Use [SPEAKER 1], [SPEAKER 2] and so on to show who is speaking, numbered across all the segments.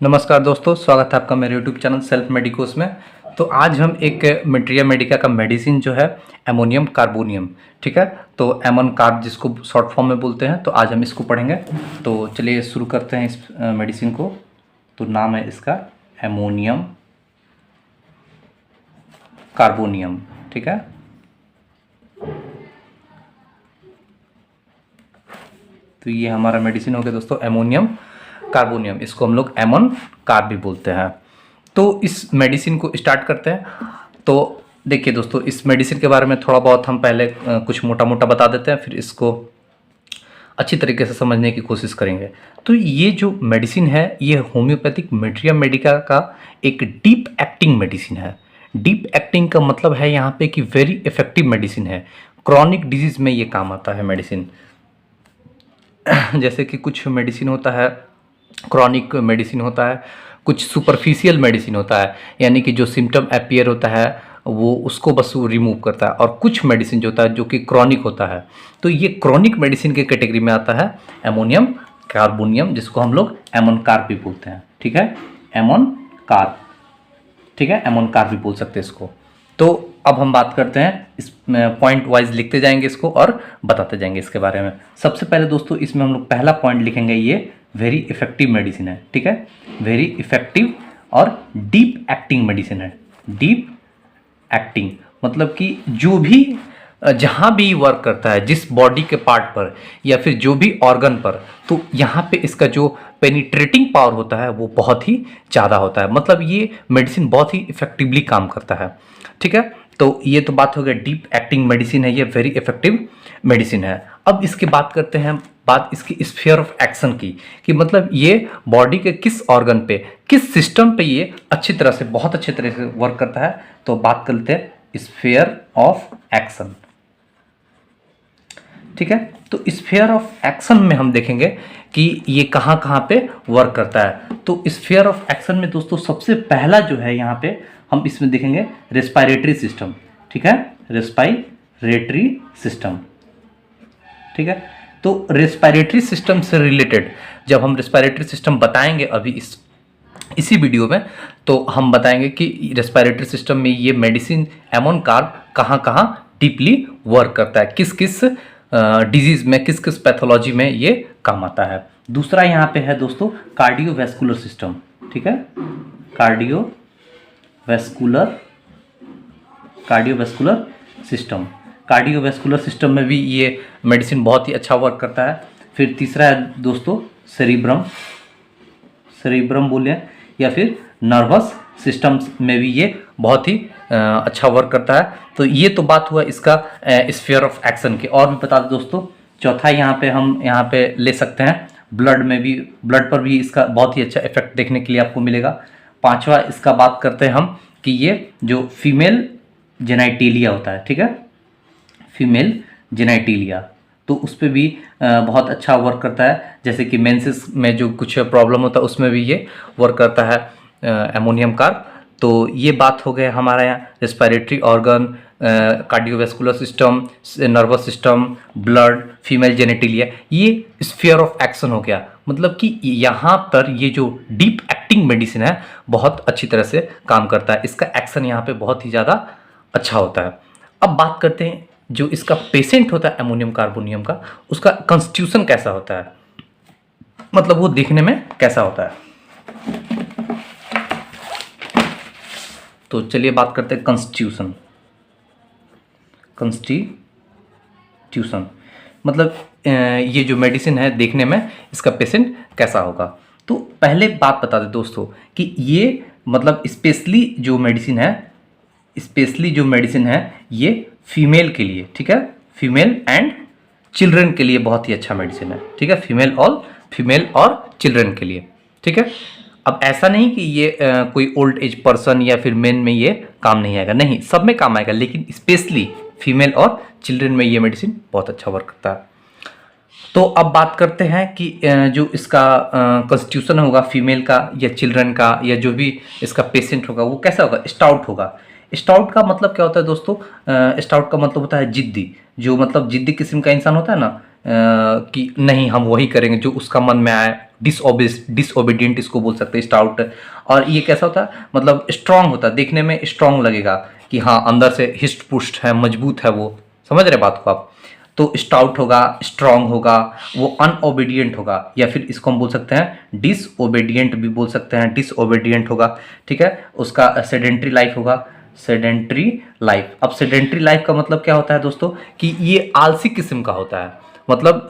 [SPEAKER 1] नमस्कार दोस्तों, स्वागत है आपका मेरे यूट्यूब चैनल सेल्फ मेडिकोस में। तो आज हम एक मेट्रिया मेडिका का मेडिसिन जो है एमोनियम कार्बोनियम, ठीक है, तो एमन कार्ब जिसको शॉर्ट फॉर्म में बोलते हैं, तो आज हम इसको पढ़ेंगे। तो चलिए शुरू करते हैं इस मेडिसिन को। तो नाम है इसका एमोनियम कार्बोनियम, ठीक है। तो ये हमारा मेडिसिन हो गया दोस्तों एमोनियम कार्बोनियम, इसको हम लोग एमन कार्ब भी बोलते हैं। तो इस मेडिसिन को स्टार्ट करते हैं। तो देखिए दोस्तों, इस मेडिसिन के बारे में थोड़ा बहुत हम पहले कुछ मोटा मोटा बता देते हैं, फिर इसको अच्छी तरीके से समझने की कोशिश करेंगे। तो ये जो मेडिसिन है ये होम्योपैथिक मेट्रिया मेडिका का एक डीप एक्टिंग मेडिसिन है। डीप एक्टिंग का मतलब है यहाँ पे कि वेरी इफेक्टिव मेडिसिन है। क्रॉनिक डिजीज में ये काम आता है मेडिसिन। जैसे कि कुछ मेडिसिन होता है क्रॉनिक मेडिसिन होता है, कुछ सुपरफिशियल मेडिसिन होता है, यानी कि जो सिम्टम अपीयर होता है वो उसको बस वो रिमूव करता है, और कुछ मेडिसिन जो होता है जो कि क्रॉनिक होता है। तो ये क्रॉनिक मेडिसिन के कैटेगरी में आता है एमोनियम कार्बोनियम, जिसको हम लोग एमन कार्ब भी बोलते हैं, ठीक है, एमन कार्ब, ठीक है, एमन कार्ब भी बोल सकते हैं इसको। तो अब हम बात करते हैं, इस पॉइंट वाइज लिखते जाएंगे इसको और बताते जाएंगे इसके बारे में। सबसे पहले दोस्तों इसमें हम लोग पहला पॉइंट लिखेंगे, ये वेरी इफेक्टिव मेडिसिन है, ठीक है, वेरी इफेक्टिव और डीप एक्टिंग मेडिसिन है। डीप एक्टिंग मतलब कि जो भी जहाँ भी वर्क करता है, जिस बॉडी के पार्ट पर या फिर जो भी ऑर्गन पर, तो यहाँ पे इसका जो पेनिट्रेटिंग पावर होता है वो बहुत ही ज़्यादा होता है। मतलब ये मेडिसिन बहुत ही इफेक्टिवली काम करता है, ठीक है। तो ये तो बात हो गया, डीप एक्टिंग मेडिसिन है ये, वेरी इफेक्टिव मेडिसिन है। अब इसकी बात करते हैं, बात इसकी स्फीयर ऑफ एक्शन की, कि मतलब ये बॉडी के किस ऑर्गन पे, किस सिस्टम पे ये अच्छी तरह से, बहुत अच्छी तरह से वर्क करता है। तो बात करते हैं स्फीयर ऑफ एक्शन, ठीक है। तो स्फीयर ऑफ एक्शन में हम देखेंगे कि ये कहाँ कहाँ पे वर्क करता है। तो स्फीयर ऑफ एक्शन में दोस्तों सबसे पहला जो है यहाँ पे हम इसमें देखेंगे रेस्पिरेटरी सिस्टम, ठीक है, रेस्पिरेटरी सिस्टम, ठीक है। तो रेस्पिरेटरी सिस्टम से रिलेटेड जब हम रेस्पिरेटरी सिस्टम बताएंगे अभी इसी वीडियो में, तो हम बताएंगे कि रेस्पिरेटरी सिस्टम में ये मेडिसिन एमन कार्ब कहाँ कहाँ डीपली वर्क करता है, किस किस डिजीज में, किस किस पैथोलॉजी में ये काम आता है। दूसरा यहाँ पे है दोस्तों कार्डियोवैस्कुलर सिस्टम, ठीक है, कार्डियोवैस्कुलर सिस्टम। कार्डियोवैस्कुलर सिस्टम में भी ये मेडिसिन बहुत ही अच्छा वर्क करता है। फिर तीसरा है दोस्तों सेरिब्रम बोले, या फिर नर्वस सिस्टम में भी ये बहुत ही अच्छा वर्क करता है। तो ये तो बात हुआ इसका स्फीयर ऑफ एक्शन की। और भी बता दें दोस्तों, चौथा यहाँ पे हम यहाँ पे ले सकते हैं ब्लड में भी, ब्लड पर भी इसका बहुत ही अच्छा इफेक्ट देखने के लिए आपको मिलेगा। पांचवा इसका बात करते हैं हम कि ये जो फीमेल जेनाइटेलिया होता है, ठीक है, फीमेल जेनाइटेलिया, तो उस पर भी बहुत अच्छा वर्क करता है। जैसे कि मेंसेस में जो कुछ प्रॉब्लम होता है उसमें भी ये वर्क करता है एमोनियम कार्ब। तो ये बात हो गया हमारा यहाँ respiratory organ, cardiovascular system, nervous system, blood, female genitalia, ये स्फीयर ऑफ एक्शन हो गया। मतलब कि यहाँ पर ये जो डीप एक्टिंग मेडिसिन है बहुत अच्छी तरह से काम करता है, इसका एक्शन यहाँ पे बहुत ही ज़्यादा अच्छा होता है। अब बात करते हैं जो इसका पेशेंट होता है एमोनियम कार्बोनियम का, उसका कॉन्स्टिट्यूशन कैसा होता है, मतलब वो दिखने में कैसा होता है। तो चलिए बात करते हैं कॉन्स्टिट्यूशन मतलब ये जो मेडिसिन है देखने में इसका पेशेंट कैसा होगा। तो पहले बात बता दें दोस्तों कि ये मतलब स्पेशली जो मेडिसिन है ये फीमेल के लिए, ठीक है, फीमेल एंड चिल्ड्रन के लिए बहुत ही अच्छा मेडिसिन है, ठीक है, फीमेल और चिल्ड्रन के लिए, ठीक है। अब ऐसा नहीं कि ये कोई ओल्ड एज पर्सन या फिर मेन में ये काम नहीं आएगा, नहीं, सब में काम आएगा, लेकिन स्पेशली फीमेल और चिल्ड्रन में ये मेडिसिन बहुत अच्छा वर्क करता है। तो अब बात करते हैं कि जो इसका कॉन्स्टिट्यूशन होगा फीमेल का या चिल्ड्रन का या जो भी इसका पेशेंट होगा वो कैसा होगा, स्टाउट होगा। स्टाउट का मतलब क्या होता है दोस्तों, स्टाउट का मतलब होता है जिद्दी, जो मतलब जिद्दी किस्म का इंसान होता है ना, कि नहीं हम वही करेंगे जो उसका मन में आए, डिसओबीडियंट इसको बोल सकते हैं, स्टाउट। और ये कैसा होता है, मतलब स्ट्रांग होता है, देखने में स्ट्रांग लगेगा कि हाँ अंदर से हिस्ट पुष्ट है, मजबूत है वो, समझ रहे बात को आप। तो स्टाउट होगा, स्ट्रांग होगा, वो अनओबीडियंट होगा, या फिर इसको हम बोल सकते हैं डिसओबीडियंट भी बोल सकते हैं, डिसओबीडियंट होगा, ठीक है। उसका सेडेंट्री लाइफ होगा, सेडेंट्री लाइफ। अब सेडेंट्री लाइफ का मतलब क्या होता है दोस्तों, कि ये आलसी किस्म का होता है, मतलब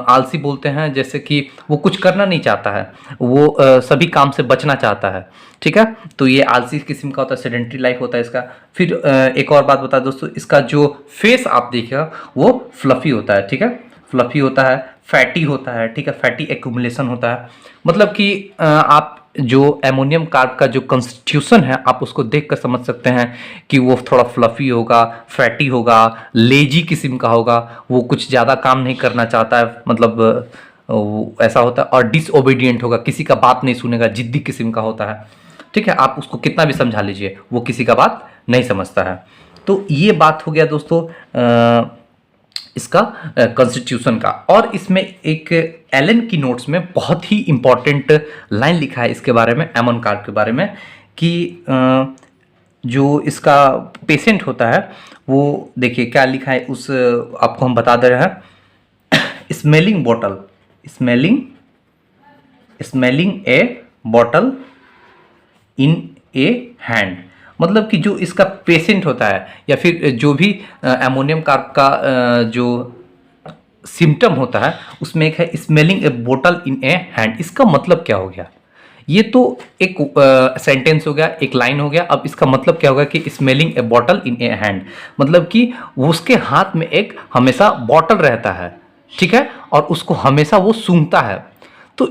[SPEAKER 1] आलसी बोलते हैं जैसे कि वो कुछ करना नहीं चाहता है, वो सभी काम से बचना चाहता है, ठीक है। तो ये आलसी किस्म का होता है, सेडेंट्री लाइफ होता है इसका। फिर एक और बात बता दोस्तों, इसका जो फेस आप देखिएगा वो फ्लफी होता है, ठीक है, फ्लफी होता है, फैटी होता है, ठीक है, फैटी एक्यूमुलेशन होता है। मतलब कि आप जो एमोनियम कार्ब का जो कॉन्स्टिट्यूशन है आप उसको देख कर समझ सकते हैं कि वो थोड़ा फ्लफी होगा, फैटी होगा, लेजी किस्म का होगा, वो कुछ ज़्यादा काम नहीं करना चाहता है, मतलब वो ऐसा होता है। और डिसओबीडियंट होगा, किसी का बात नहीं सुनेगा, जिद्दी किस्म का होता है, ठीक है। आप उसको कितना भी समझा लीजिए वो किसी का बात नहीं समझता है। तो ये बात हो गया दोस्तों इसका कॉन्स्टिट्यूशन का। और इसमें एक एलन की नोट्स में बहुत ही इंपॉर्टेंट लाइन लिखा है इसके बारे में, एमोन कार्ब के बारे में, कि जो इसका पेशेंट होता है वो देखिए क्या लिखा है, उस आपको हम बता दे रहे हैं। Smelling bottle, smelling A bottle in A hand, मतलब कि जो इसका पेशेंट होता है या फिर जो भी एमोनियम कार्ब का जो सिम्टम होता है उसमें एक है स्मेलिंग ए बोतल इन ए हैंड। इसका मतलब क्या हो गया, ये तो एक सेंटेंस हो गया, एक लाइन हो गया। अब इसका मतलब क्या होगा कि smelling A bottle in A hand, मतलब कि उसके हाथ में एक हमेशा बॉटल रहता है, ठीक है, और उसको हमेशा वो सूंघता है। तो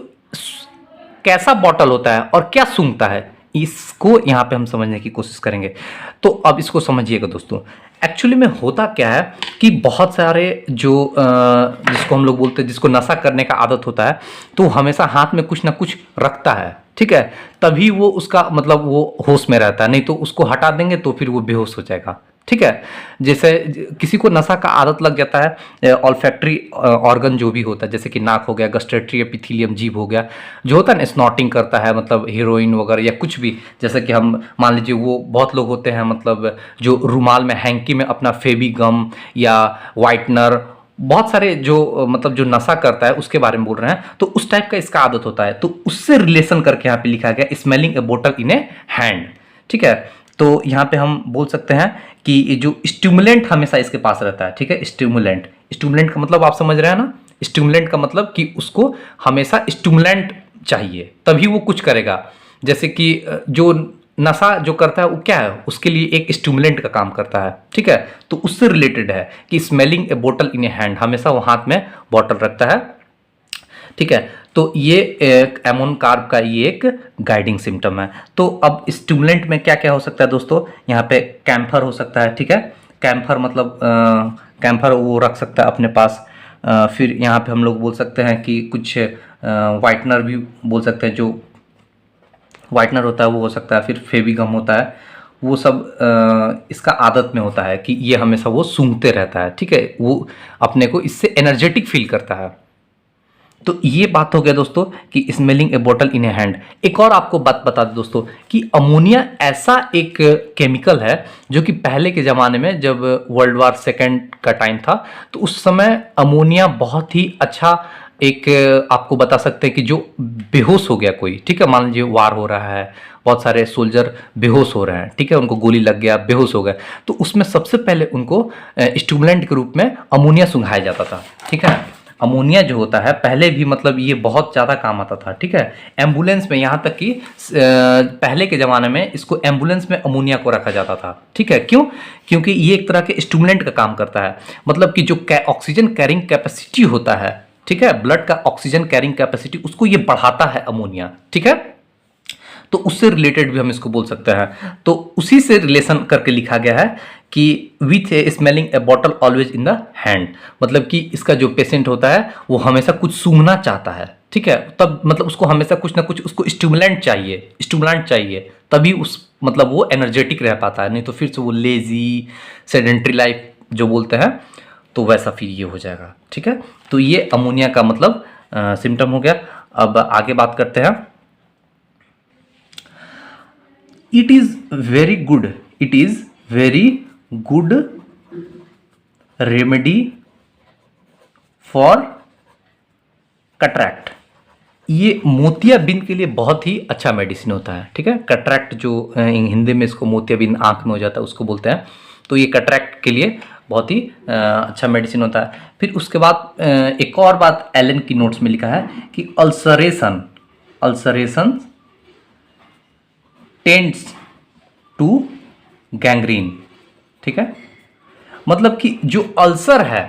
[SPEAKER 1] कैसा बॉटल होता है और क्या सूंघता है, इसको यहाँ पे हम समझने की कोशिश करेंगे। तो अब इसको समझिएगा दोस्तों, एक्चुअली में होता क्या है कि बहुत सारे जो जिसको हम लोग बोलते हैं, जिसको नशा करने का आदत होता है, तो हमेशा हाथ में कुछ ना कुछ रखता है, ठीक है, तभी वो उसका मतलब वो होश में रहता है, नहीं तो उसको हटा देंगे तो फिर वो बेहोश हो जाएगा, ठीक है। जैसे किसी को नशा का आदत लग जाता है, ऑल्फैक्टरी ऑर्गन जो भी होता है, जैसे कि नाक हो गया, गस्टेटरी एपिथेलियम जीभ हो गया, जो होता है ना स्नॉटिंग करता है, मतलब हीरोइन वगैरह या कुछ भी, जैसे कि हम मान लीजिए वो बहुत लोग होते हैं, मतलब जो रुमाल में हैंकी में अपना फेबी गम या वाइटनर, बहुत सारे जो मतलब जो नशा करता है उसके बारे में बोल रहे हैं, तो उस टाइप का इसका आदत होता है। तो उससे रिलेशन करके यहाँ पे लिखा गया स्मेलिंग ए बोतल इन ए हैंड, ठीक है। तो यहाँ पे हम बोल सकते हैं कि ये जो स्टिमुलेंट हमेशा इसके पास रहता है, ठीक है, स्टिमुलेंट, स्टिमुलेंट का मतलब आप समझ रहे हैं ना, स्टिमुलेंट का मतलब कि उसको हमेशा स्टिमुलेंट चाहिए तभी वो कुछ करेगा। जैसे कि जो नशा जो करता है वो क्या है, उसके लिए एक स्टिमुलेंट का काम करता है, ठीक है। तो उससे रिलेटेड है कि स्मेलिंग ए बोतल इन ए हैंड, हमेशा वो हाथ में बॉटल रखता है, ठीक है। तो ये एक एमोन कार्ब का ये एक गाइडिंग सिम्टम है। तो अब स्टिमुलेंट में क्या क्या हो सकता है दोस्तों, यहाँ पे कैम्फर हो सकता है, ठीक है, कैम्फर मतलब कैम्फर वो रख सकता है अपने पास। फिर यहाँ पे हम लोग बोल सकते हैं कि कुछ वाइटनर भी बोल सकते हैं, जो वाइटनर होता है वो हो सकता है, फिर फेविगम होता है, वो सब इसका आदत में होता है कि ये हमेशा वो सूंघते रहता है, ठीक है, वो अपने को इससे एनर्जेटिक फील करता है। तो ये बात हो गया दोस्तों कि स्मेलिंग ए बोतल इन ए हैंड। एक और आपको बात बता दें दोस्तों कि अमोनिया ऐसा एक केमिकल है जो कि पहले के ज़माने में जब वर्ल्ड वार सेकेंड का टाइम था, तो उस समय अमोनिया बहुत ही अच्छा एक आपको बता सकते हैं कि जो बेहोश हो गया कोई, ठीक है, मान लीजिए वार हो रहा है, बहुत सारे सोल्जर बेहोश हो रहे हैं, ठीक है, उनको गोली लग गया, बेहोश हो गए, तो उसमें सबसे पहले उनको स्टिमुलेंट के रूप में अमोनिया सुंघाया जाता था, ठीक है। अमोनिया जो होता है पहले भी मतलब ये बहुत ज़्यादा काम आता था, ठीक है, एम्बुलेंस में, यहाँ तक कि पहले के ज़माने में इसको एम्बुलेंस में अमोनिया को रखा जाता था, ठीक है। क्यों? क्योंकि ये एक तरह के स्टिमुलेंट का काम करता है, मतलब कि जो ऑक्सीजन कैरिंग कैपेसिटी होता है, ठीक है, ब्लड का ऑक्सीजन कैरिंग कैपेसिटी, उसको ये बढ़ाता है अमोनिया, ठीक है। तो उससे रिलेटेड भी हम इसको बोल सकते हैं। तो उसी से रिलेशन करके लिखा गया है कि with A smelling A bottle always in the hand, मतलब कि इसका जो पेशेंट होता है वो हमेशा कुछ सूंघना चाहता है, ठीक है, तब मतलब उसको हमेशा कुछ ना कुछ उसको स्टिमुलेंट चाहिए, तभी उस मतलब वो एनर्जेटिक रह पाता है, नहीं तो फिर से वो लेजी सेडेंट्री लाइफ जो बोलते हैं, तो वैसा फिर ये हो जाएगा, ठीक है। तो ये अमोनिया का मतलब सिम्टम हो गया। अब आगे बात करते हैं। It is very good, it is very good remedy for कटरैक्ट। ये मोतियाबिंद के लिए बहुत ही अच्छा मेडिसिन होता है, ठीक है। कटरैक्ट जो हिंदी में इसको मोतियाबिंद आंख में हो जाता है उसको बोलते हैं, तो ये कटरैक्ट के लिए बहुत ही अच्छा मेडिसिन होता है। फिर उसके बाद एक और बात एलन की नोट्स में लिखा है कि ulceration, ulceration tends to gangrene, ठीक है। मतलब कि जो अल्सर है,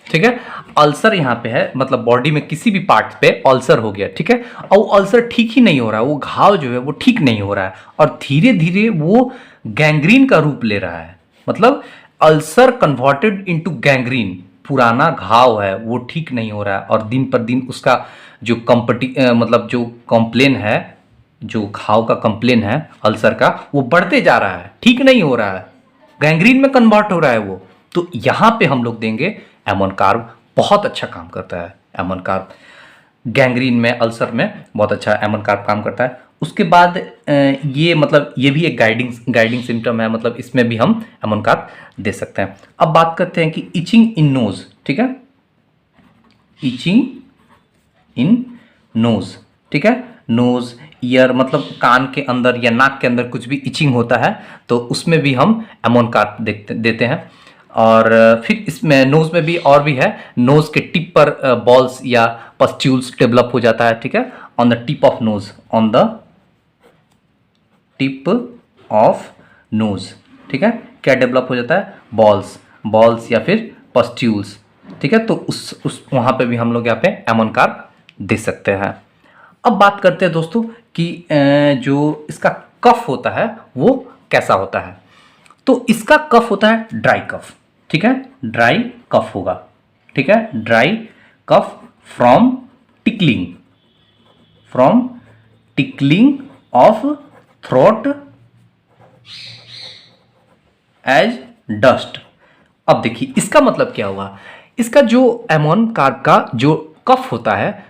[SPEAKER 1] ठीक है, अल्सर यहाँ पे है, मतलब बॉडी में किसी भी पार्ट पे अल्सर हो गया, ठीक है, और वो अल्सर ठीक ही नहीं हो रहा है, वो घाव जो है वो ठीक नहीं हो रहा है और धीरे धीरे वो गैंग्रीन का रूप ले रहा है। मतलब अल्सर कन्वर्टेड इनटू गैंग्रीन, पुराना घाव है वो ठीक नहीं हो रहा है और दिन पर दिन उसका जो मतलब जो कंप्लेन है, जो घाव का कंप्लेन है अल्सर का, वो बढ़ते जा रहा है, ठीक नहीं हो रहा है, गैंग्रीन में कन्वर्ट हो रहा है वो। तो यहाँ पे हम लोग देंगे एमोन कार्ब, बहुत अच्छा काम करता है एमोन कार्ब, गैंग्रीन में, अल्सर में बहुत अच्छा एमोन कार्ब काम करता है। उसके बाद ये मतलब ये भी एक गाइडिंग सिम्टम है, मतलब इसमें भी हम एमोन कार्ब दे सकते हैं। अब बात करते हैं कि इचिंग इन नोज, ठीक है, इचिंग इन नोज, ठीक है, नोज ईयर मतलब कान के अंदर या नाक के अंदर कुछ भी इचिंग होता है तो उसमें भी हम एमोन कार्ब देते हैं। और फिर इसमें नोज में भी और भी है, नोज के टिप पर बॉल्स या पस्ट्यूल्स डेवलप हो जाता है, ठीक है, on the tip of nose, on the tip of nose, ठीक है, क्या डेवलप हो जाता है, बॉल्स या फिर पस्ट्यूल्स, ठीक है। तो उस वहाँ पे भी हम लोग यहाँ पे एमोन कार्ब दे सकते हैं। अब बात करते हैं दोस्तों कि जो इसका कफ होता है वो कैसा होता है। तो इसका कफ होता है ड्राई कफ, ठीक है, ड्राई कफ होगा, ठीक है, dry cough from tickling of throat as dust. अब देखिए इसका मतलब क्या हुआ, इसका जो एमोन कार्ब का जो कफ होता है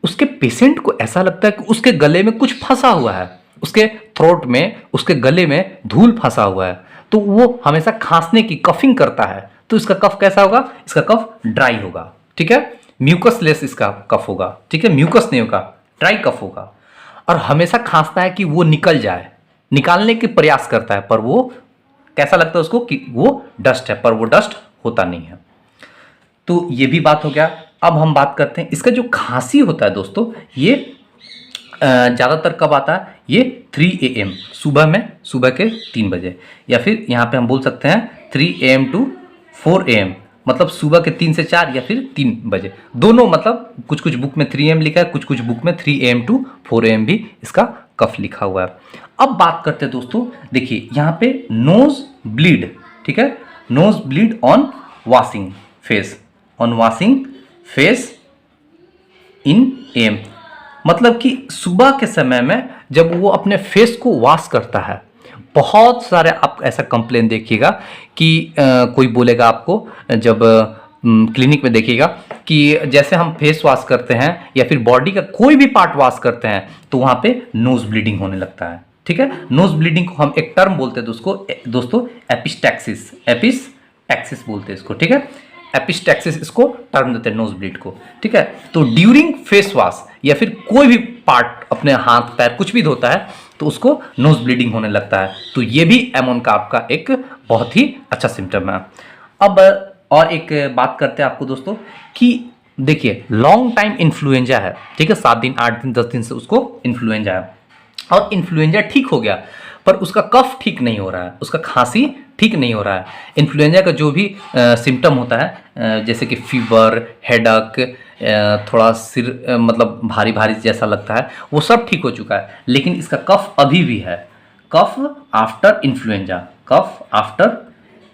[SPEAKER 1] उसके पेशेंट को ऐसा लगता है कि उसके गले में कुछ फंसा हुआ है, उसके थ्रोट में, उसके गले में धूल फंसा हुआ है, तो वो हमेशा खांसने की कफिंग करता है। तो इसका कफ कैसा होगा, इसका कफ ड्राई होगा, ठीक है, म्यूकस लेस इसका कफ होगा, ठीक है, म्यूकस नहीं होगा, ड्राई कफ होगा। और हमेशा खांसता है कि वो निकल जाए, निकालने के प्रयास करता है, पर वो कैसा लगता है उसको कि वो डस्ट है, पर वो डस्ट होता नहीं है। तो ये भी बात हो गया। अब हम बात करते हैं इसका जो खांसी होता है दोस्तों, ये ज़्यादातर कब आता है, ये 3 AM सुबह में, सुबह के 3 बजे, या फिर यहाँ पे हम बोल सकते हैं 3 AM to 4 AM, मतलब सुबह के 3 से 4 या फिर 3 बजे, दोनों, मतलब कुछ कुछ बुक में 3 AM लिखा है, कुछ कुछ बुक में 3 AM to 4 AM भी इसका कफ लिखा हुआ है। अब बात करते हैं दोस्तों, देखिए यहाँ पे नोज ब्लीड, ठीक है, nose bleed on washing face, on washing face in AM, मतलब कि सुबह के समय में जब वो अपने फेस को वॉश करता है, बहुत सारे आप ऐसा कंप्लेन देखिएगा कि कोई बोलेगा आपको, जब क्लिनिक में देखिएगा कि जैसे हम फेस वॉश करते हैं या फिर बॉडी का कोई भी पार्ट वॉश करते हैं तो वहाँ पे नोज ब्लीडिंग होने लगता है, ठीक है। नोज ब्लीडिंग को हम एक टर्म बोलते हैं दोस्तों एपिस्टैक्सिस, एपिस्टैक्सिस बोलते हैं इसको, ठीक है, एपिस्टैक्सिस इसको टर्म देते हैं नोज ब्लीड को, ठीक है। तो ड्यूरिंग फेस वॉश या फिर कोई भी पार्ट अपने हाथ पैर कुछ भी धोता है तो उसको नोज ब्लीडिंग होने लगता है, तो ये भी एमोन कार्ब का एक बहुत ही अच्छा सिम्टम है। अब और एक बात करते हैं आपको दोस्तों कि देखिए लॉन्ग टाइम इन्फ्लुएंजा है, ठीक है, 7 दिन 8 दिन 10 दिन से उसको इन्फ्लुएंजा है और इन्फ्लुएंजा ठीक हो गया पर उसका कफ ठीक नहीं हो रहा है, उसका खांसी ठीक नहीं हो रहा है। इन्फ्लुएंजा का जो भी सिम्टम होता है जैसे कि फीवर, हेडक, थोड़ा सिर मतलब भारी भारी जैसा लगता है, वो सब ठीक हो चुका है, लेकिन इसका कफ अभी भी है, कफ आफ्टर इन्फ्लुएंजा, कफ आफ्टर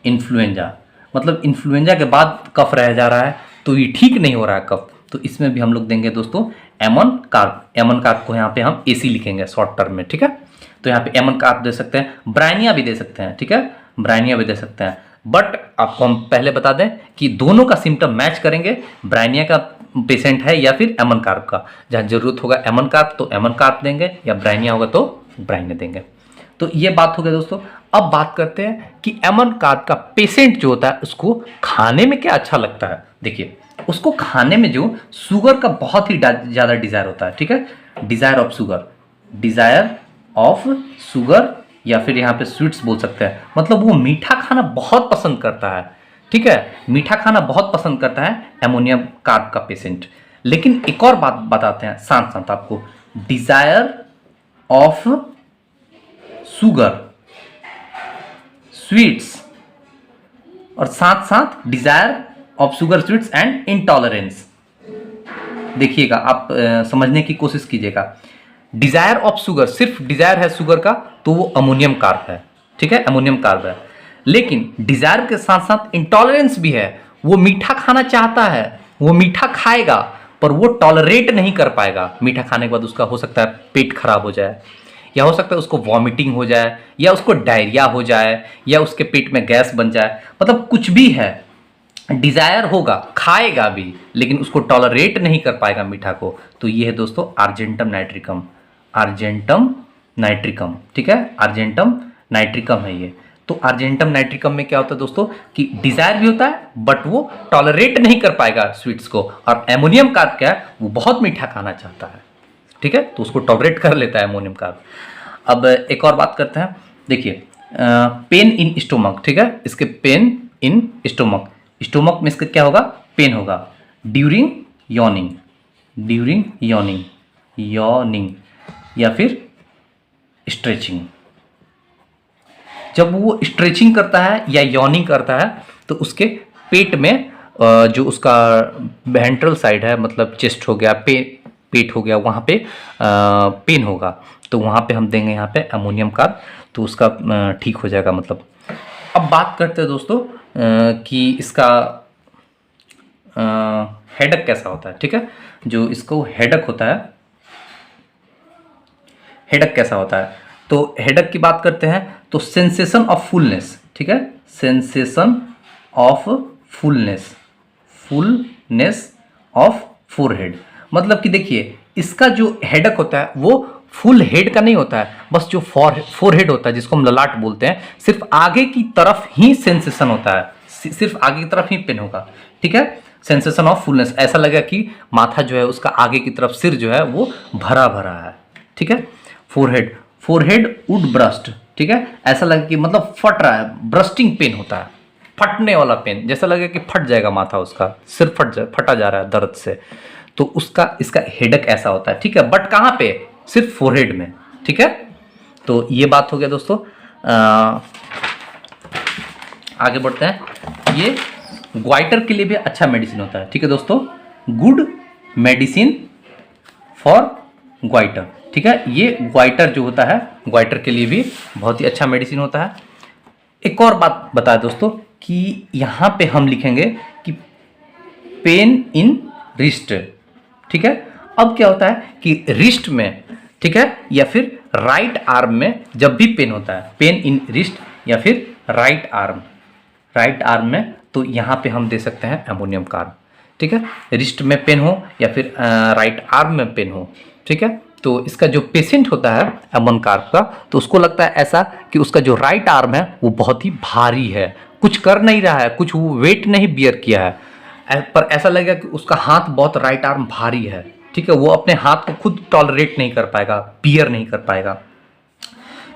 [SPEAKER 1] इन्फ्लुएंजा, मतलब इन्फ्लुएंजा के बाद कफ रह जा रहा है, तो ये ठीक नहीं हो रहा है कफ। तो इसमें भी हम लोग देंगे दोस्तों एमोन कार्ब। एमोन कार्ब को यहाँ पे हम AC लिखेंगे शॉर्ट टर्म में, ठीक है। तो यहाँ पे एमोन कार्ब दे सकते हैं, ब्रायनिया भी दे सकते हैं, ठीक है, ब्रायनिया भी दे सकते हैं। बट आपको हम पहले बता दें कि दोनों का सिम्टम मैच करेंगे। ब्रायनिया का पेशेंट है, या फिर एमन कार्ब का। जहाँ जरूरत होगा एमन कार्ब तो एमन कार्ब देंगे, या ब्राइनिया होगा तो ब्राइनिया देंगे। तो ये बात हो गया दोस्तों। अब बात करते हैं कि एमन कार्ब का पेशेंट जो होता है उसको खाने में क्या अच्छा लगता है। देखिए, उसको खाने में जो शुगर का बहुत ही ज़्यादा डिज़ायर होता है, ठीक है, desire of sugar, desire of sugar, या फिर यहाँ पे स्वीट्स बोल सकते हैं। मतलब वो मीठा खाना बहुत पसंद करता है, ठीक है, मीठा खाना बहुत पसंद करता है अमोनियम कार्ब का पेशेंट। लेकिन एक और बात बताते हैं साथ साथ आपको, डिज़ायर ऑफ शुगर, स्वीट्स, और साथ साथ desire of sugar, sweets and intolerance. देखिएगा आप, समझने की कोशिश कीजिएगा। डिजायर ऑफ शुगर, सिर्फ डिजायर है शुगर का तो वो अमोनियम कार्ब है, ठीक है, अमोनियम कार्ब है। लेकिन डिजायर के साथ साथ इंटॉलरेंस भी है, वो मीठा खाना चाहता है, वो मीठा खाएगा पर वो टॉलरेट नहीं कर पाएगा। मीठा खाने के बाद उसका हो सकता है पेट खराब हो जाए, या हो सकता है उसको वॉमिटिंग हो जाए, या उसको डायरिया हो जाए, या उसके पेट में गैस बन जाए, मतलब कुछ भी है। डिजायर होगा, खाएगा भी, लेकिन उसको टॉलरेट नहीं कर पाएगा मीठा को। तो ये है दोस्तों आर्जेंटम नाइट्रिकम, आर्जेंटम नाइट्रिकम, ठीक है, आर्जेंटम नाइट्रिकम है ये। तो आर्जेंटम नाइट्रिकम में क्या होता है दोस्तों कि डिजायर भी होता है बट वो टॉलरेट नहीं कर पाएगा स्वीट्स को, और एमोनियम कार्ब क्या है, वो बहुत मीठा खाना चाहता है, ठीक है, तो उसको टॉलरेट कर लेता है एमोनियम कार्ब। अब एक और बात करते हैं, देखिए पेन इन स्टोमक, ठीक है, इसके पेन इन स्टोमक, स्टोमक में इसका क्या होगा, पेन होगा during yawning, during yawning, yawning, या फिर स्ट्रेचिंग। जब वो स्ट्रेचिंग करता है या यॉनिंग करता है तो उसके पेट में जो उसका वेंट्रल साइड है, मतलब चेस्ट हो गया, पेट हो गया, वहाँ पे पेन होगा, तो वहाँ पे हम देंगे यहाँ पे अमोनियम कार्ब, तो उसका ठीक हो जाएगा मतलब। अब बात करते हैं दोस्तों कि इसका हेडक कैसा होता है, ठीक है, जो इसको हेडक होता है, हेडक कैसा होता है। तो हेडक की बात करते हैं तो सेंसेशन ऑफ फुलनेस, ठीक है, sensation of fullness, fullness of forehead. मतलब कि देखिए इसका जो हेडक होता है वो फुल हेड का नहीं होता है, बस जो फोरहेड होता है जिसको हम ललाट बोलते हैं, सिर्फ आगे की तरफ ही सेंसेशन होता है, सिर्फ आगे की तरफ ही पेन होगा, ठीक है, सेंसेशन ऑफ फुलनेस। ऐसा लगेगा कि माथा जो है उसका आगे की तरफ, सिर जो है वो भरा भरा है, ठीक है। फोरहेड, फोरहेड वुड ब्रस्ट, ठीक है, ऐसा लगे कि मतलब फट रहा है, ब्रस्टिंग पेन होता है, फटने वाला पेन, जैसा लगे कि फट जाएगा माथा, उसका सिर फटा जा रहा है दर्द से, तो उसका इसका हेडक ऐसा होता है, ठीक है। बट कहाँ पे, सिर्फ फोरहेड में, ठीक है। तो ये बात हो गया दोस्तों। आगे बढ़ते हैं, ये ग्वाइटर के लिए भी अच्छा मेडिसिन होता है, ठीक है दोस्तों, गुड मेडिसिन फॉर ग्वाइटर, ठीक है। ये ग्वाइटर जो होता है, ग्वाइटर के लिए भी बहुत ही अच्छा मेडिसिन होता है। एक और बात बताया दोस्तों कि यहाँ पे हम लिखेंगे कि पेन इन रिस्ट, ठीक है। अब क्या होता है कि रिस्ट में, ठीक है, या फिर राइट आर्म में जब भी पेन होता है, पेन इन रिस्ट या फिर राइट आर्म, राइट आर्म में, तो यहाँ पे हम दे सकते हैं अमोनियम कार्ब, ठीक है। रिस्ट में पेन हो या फिर राइट आर्म में पेन हो, ठीक है, तो इसका जो पेशेंट होता है अमोनियम कार्ब का, तो उसको लगता है ऐसा कि उसका जो राइट आर्म है वो बहुत ही भारी है, कुछ कर नहीं रहा है, कुछ वो वेट नहीं बियर किया है, पर ऐसा लगेगा कि उसका हाथ बहुत, राइट आर्म भारी है, ठीक है, वो अपने हाथ को खुद टॉलरेट नहीं कर पाएगा, बियर नहीं कर पाएगा।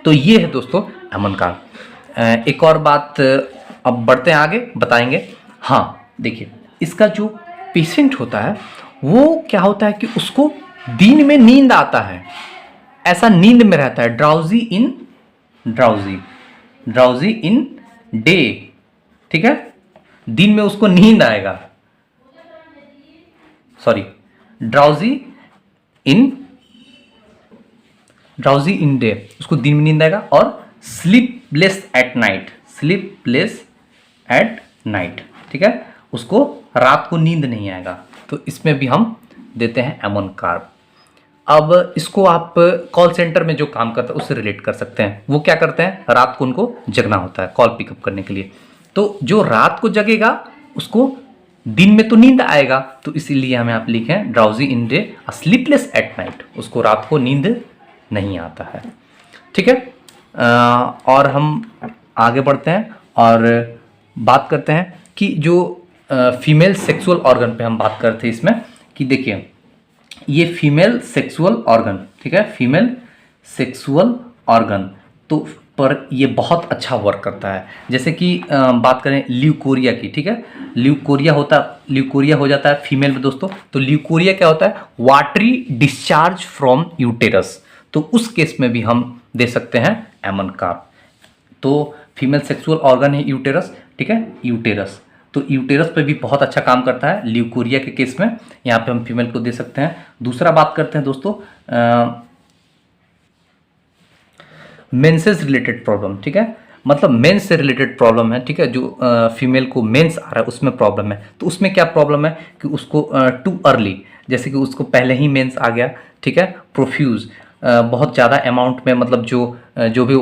[SPEAKER 1] तो ये है दोस्तों अमोनियम कार्ब। एक और बात, अब बढ़ते हैं आगे, बताएंगे। हाँ देखिए, इसका जो पेशेंट होता है वो क्या होता है कि उसको दिन में नींद आता है, ऐसा नींद में रहता है, drowsy in, drowsy, drowsy in day, ठीक है, दिन में उसको नींद आएगा, sorry, drowsy in, drowsy in day, उसको दिन में नींद आएगा, और sleepless at night, sleepless at night, ठीक है, उसको रात को नींद नहीं आएगा। तो इसमें भी हम देते हैं अमोनियम कार्ब। अब इसको आप कॉल सेंटर में जो काम करता है उससे रिलेट कर सकते हैं। वो क्या करते हैं, रात को उनको जगना होता है कॉल पिकअप करने के लिए, तो जो रात को जगेगा उसको दिन में तो नींद आएगा, तो इसीलिए हम यहाँ पे लिखे हैं drowsy in day, sleepless at night, उसको रात को नींद नहीं आता है। ठीक है, और हम आगे बढ़ते हैं और बात करते हैं कि जो फीमेल सेक्सुअल ऑर्गन पे हम बात करते हैं इसमें, कि देखिए ये फीमेल सेक्सुअल ऑर्गन, ठीक है, फीमेल सेक्सुअल ऑर्गन तो पर ये बहुत अच्छा वर्क करता है। जैसे कि बात करें ल्यूकोरिया की, ठीक है, ल्यूकोरिया हो जाता है फीमेल में दोस्तों। तो ल्यूकोरिया क्या होता है? वाटरी डिस्चार्ज फ्रॉम यूटेरस, तो उस केस में भी हम दे सकते हैं एमन कार्ब। तो फीमेल सेक्सुअल ऑर्गन है यूटेरस, ठीक है, यूटेरस, तो यूटेरस पे भी बहुत अच्छा काम करता है ल्यूकोरिया के केस में, यहाँ पे हम फीमेल को दे सकते हैं। दूसरा बात करते हैं दोस्तों मेंसेस रिलेटेड प्रॉब्लम, ठीक है, मतलब मेंस से रिलेटेड प्रॉब्लम है, ठीक है, जो फीमेल को मेंस आ रहा है उसमें प्रॉब्लम है। तो उसमें क्या प्रॉब्लम है कि उसको टू अर्ली, जैसे कि उसको पहले ही मेंस आ गया, ठीक है, प्रोफ्यूज बहुत ज़्यादा अमाउंट में, मतलब जो भी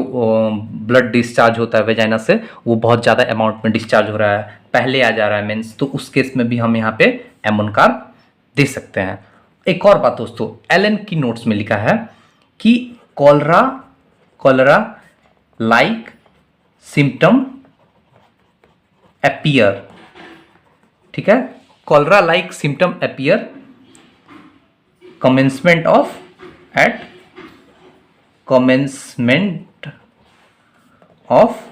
[SPEAKER 1] ब्लड डिस्चार्ज होता है वेजाइना से वो बहुत ज़्यादा अमाउंट में डिस्चार्ज हो रहा है, पहले आ जा रहा है मेंस, तो उस केस में भी हम यहाँ पे एमन कार्ब दे सकते हैं। एक और बात दोस्तों, एलन की नोट्स में लिखा है कि कॉलरा लाइक सिम्टम अपीयर, ठीक है, cholera like symptom appear commencement of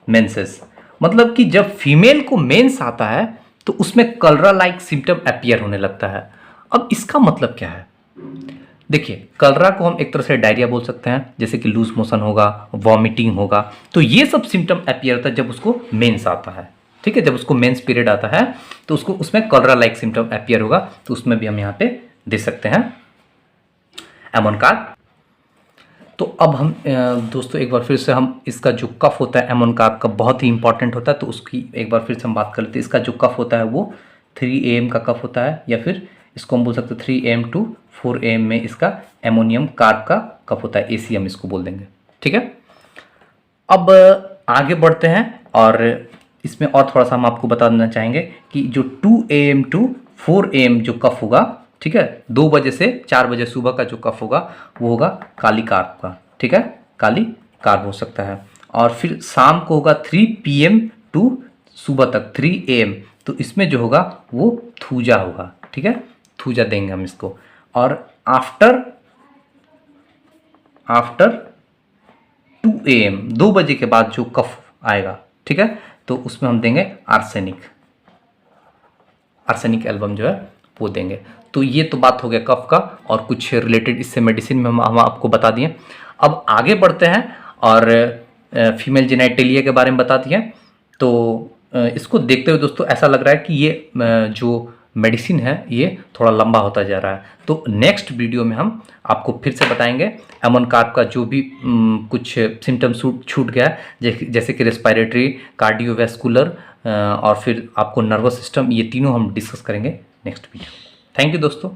[SPEAKER 1] menses, मतलब कि जब फीमेल को मेंस आता है तो उसमें कलरा लाइक सिम्टम अपीयर होने लगता है। अब इसका मतलब क्या है? देखिए, कलरा को हम एक तरह से डायरिया बोल सकते हैं, जैसे कि लूज मोशन होगा, वॉमिटिंग होगा, तो ये सब सिम्टम अपीयर होता है जब उसको मेंस आता है, ठीक है, जब उसको मेंस पीरियड आता है तो उसको उसमें कलरा लाइक सिम्टम अपीयर होगा, तो उसमें भी हम यहाँ पे दे सकते हैं एमन कार्ब। तो अब हम दोस्तों एक बार फिर से हम इसका जो कफ होता है एमन कार्ब का बहुत ही इंपॉर्टेंट होता है, तो उसकी एक बार फिर से हम बात कर लेते हैं। इसका जो कफ होता है वो 3 AM का कफ होता है, या फिर इसको हम बोल सकते हैं 3 AM to 4 AM में इसका एमोनियम कार्ब का कफ होता है, ACM इसको बोल देंगे, ठीक है। अब आगे बढ़ते हैं और इसमें और थोड़ा सा हम आपको बता देना चाहेंगे कि जो 2 AM to 4 AM जो कफ होगा, ठीक है, 2 बजे से 4 बजे सुबह का जो कफ होगा वो होगा काली कार्ब का, ठीक है, काली कार्ब हो सकता है। और फिर शाम को होगा 3 PM टू सुबह तक 3 AM, तो इसमें जो होगा वो थूजा होगा, ठीक है, थूजा देंगे हम इसको। और आफ्टर 2 AM 2 बजे के बाद जो कफ आएगा, ठीक है, तो उसमें हम देंगे आर्सेनिक एल्बम जो है वो देंगे। तो ये तो बात हो गया कफ का, और कुछ रिलेटेड इससे मेडिसिन में हम आपको बता दिए। अब आगे बढ़ते हैं और फीमेल जेनाइटेलिया के बारे में बता दिए। तो इसको देखते हुए दोस्तों ऐसा लग रहा है कि ये जो मेडिसिन है ये थोड़ा लंबा होता जा रहा है, तो नेक्स्ट वीडियो में हम आपको फिर से बताएंगे एमन कार्ब का जो भी कुछ सिम्टम्स छूट गया है, जैसे कि रेस्पिरेटरी, कार्डियोवैस्कुलर और फिर आपको नर्वस सिस्टम, ये तीनों हम डिस्कस करेंगे नेक्स्ट वीडियो। थैंक यू दोस्तों।